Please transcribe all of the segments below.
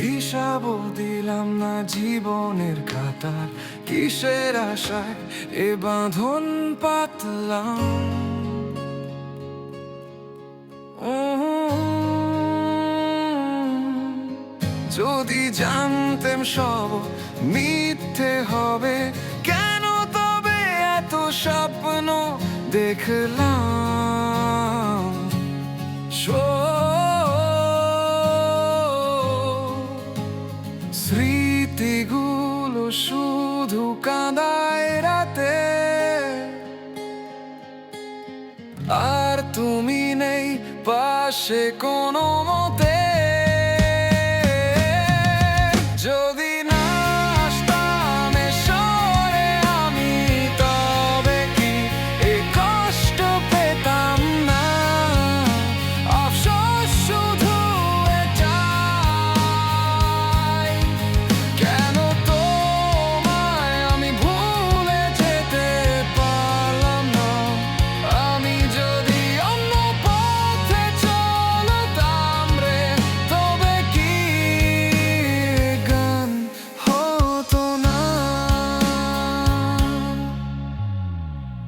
হিসাবও দিলাম না জীবনের খাতার, কিসের আশায় এ বাঁধন পাতলাম। যদি জানতেম সব মিথ্যে হবে, কেন তবে এত স্বপ্ন দেখলাম। স্মৃতিগুলো শুধু কাঁদায় রাতে, আর তুমি নেই পাশে কোনো মতে। যদি না আসতাম এ শহরে আমি, তবে কি এ কষ্ট পেতাম না। আফসোস শুধু এটাই, কেন তোমায় আমি ভুলে যেতে পারলাম না। আমি যদি অন্য পথে চলতাম রে, তবে কি গান হতো না।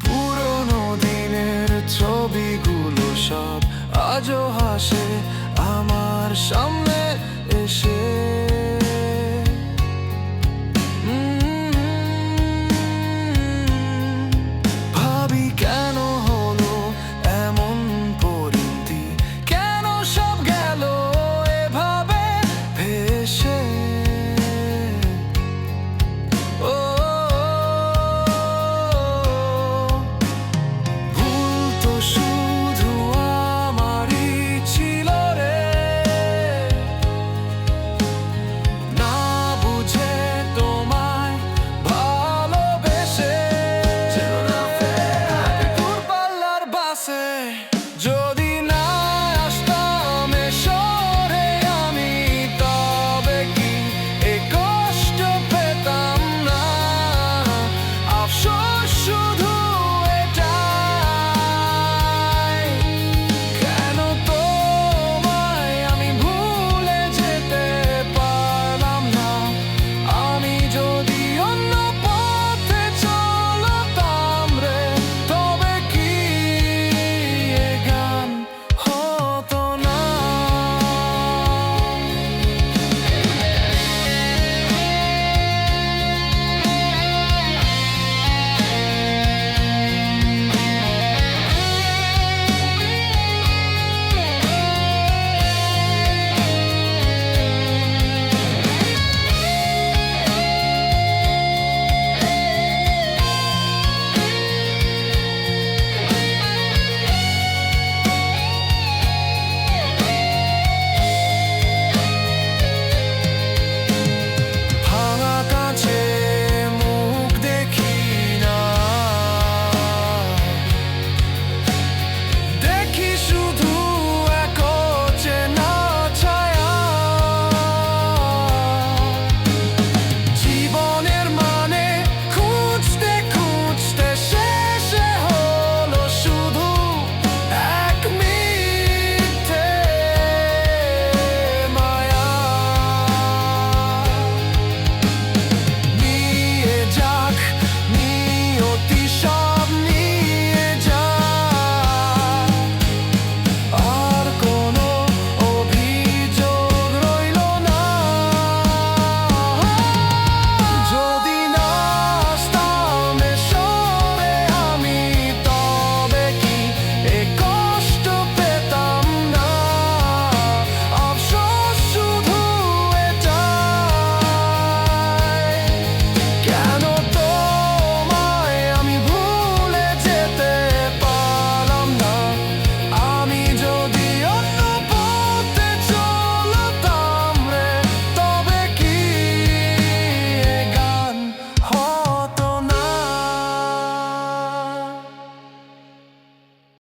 পুরোনো দিনের ছবিগুলো সব আজও হাসে আমার সামনে এসে।